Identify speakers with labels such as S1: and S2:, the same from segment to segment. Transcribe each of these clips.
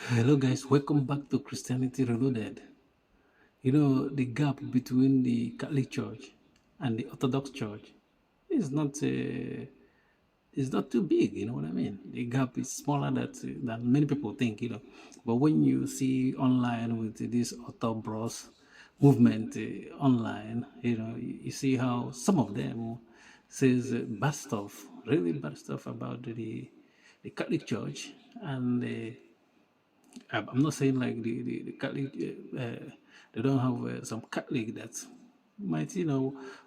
S1: Hello, guys, welcome back to Christianity Reloaded. You know, the gap between the Catholic Church and the Orthodox Church is not too big. You know what I mean? The gap is smaller than many people think. But when you see online with this Orthodox movement online, you see how some of them says bad stuff, really bad stuff about the Catholic Church and. I'm not saying like the Catholic, they don't have some Catholic that might,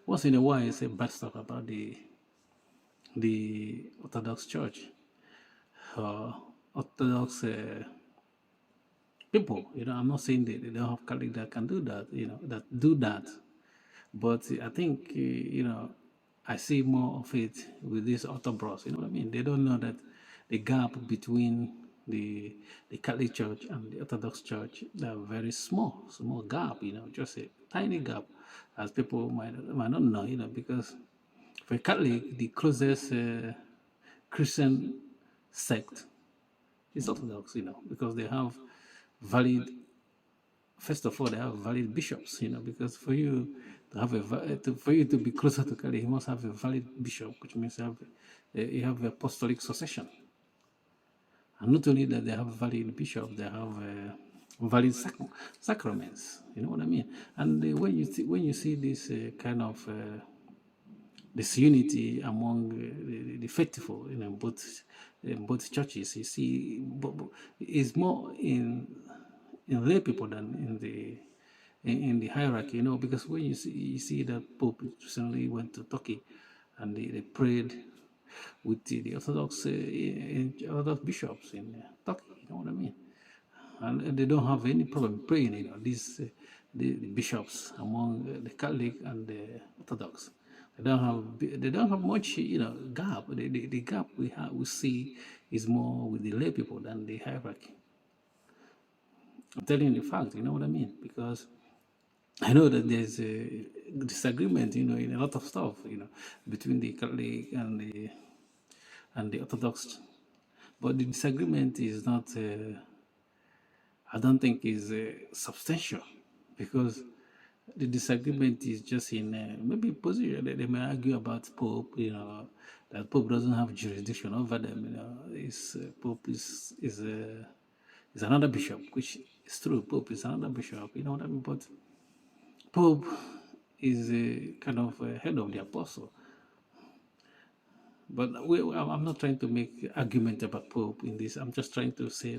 S1: once in a while say bad stuff about the Orthodox Church, Orthodox people. I'm not saying they don't have Catholic that can do that, that do that. But I think, I see more of it with these Orthodox. You know what I mean? They don't know that the gap between the Catholic Church and the Orthodox Church, they're very small gap. Just a tiny gap, as people might not know. Because for a Catholic, the closest Christian sect is Orthodox. Because they have valid. First of all, they have valid bishops. Because for you to have for you to be closer to Catholic, you must have a valid bishop, which means you have apostolic succession. And not only that, they have valid bishop, they have valid sacraments. You know what I mean? And when you see this kind of this unity among the faithful, both churches, you see, it's more in lay people than in the hierarchy. Because when you see that Pope recently went to Turkey and they prayed with the Orthodox bishops in Turkey. You know what I mean? And they don't have any problem praying. These the bishops among the Catholic and the Orthodox. They don't have much gap. The gap we see is more with the lay people than the hierarchy. I'm telling you the fact. You know what I mean? Because I know that there's a disagreement, in a lot of stuff, between the Catholic and the Orthodox. But the disagreement is not, I don't think, is substantial, because the disagreement is just in maybe position. They may argue about Pope, that Pope doesn't have jurisdiction over them. Pope is another bishop, which is true. Pope is another bishop. You know what I mean? But Pope is a kind of a head of the apostle. But I'm not trying to make argument about Pope in this. I'm just trying to say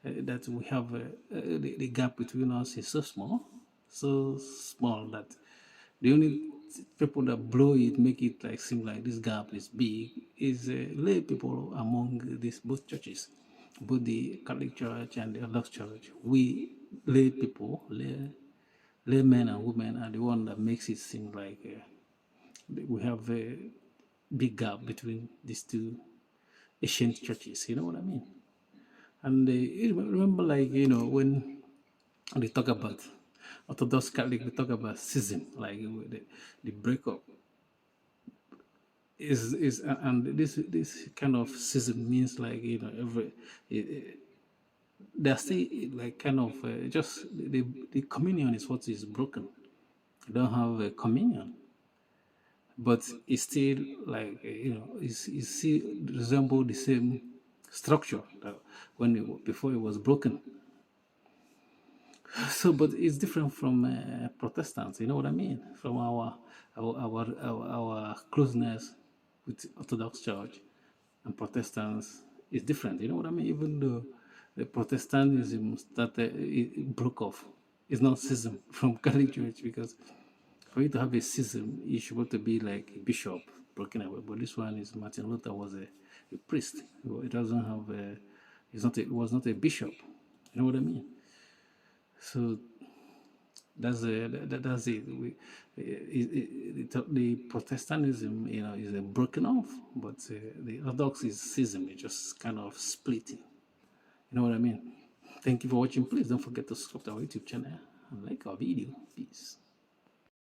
S1: that we have the gap between us is so small that the only people that blow it, make it like seem like this gap is big, is lay people among these both churches, both the Catholic Church and the Orthodox Church. We lay people, lay men and women are the one that makes it seem like we have a big gap between these two ancient churches. You know what I mean? And remember, like, when they talk about Orthodox Catholic, we talk about schism, like the breakup is and this kind of schism means like they're still like kind of just the communion is what is broken. You don't have a communion, but it's still like it still resemble the same structure that before it was broken. So, but it's different from Protestants. You know what I mean? From our closeness with Orthodox Church and Protestants is different. You know what I mean? Even though the Protestantism started, it broke off. It's not schism from Catholic Church, because for you to have a schism, you're supposed to be like a bishop broken away. But this one is Martin Luther was a priest. It doesn't have a. It's not. It was not a bishop. You know what I mean? So That's it. The Protestantism, is broken off, but the Orthodox is schism. It's just kind of splitting. You know what I mean? Thank you for watching. Please don't forget to subscribe to our YouTube channel and like our video. Peace.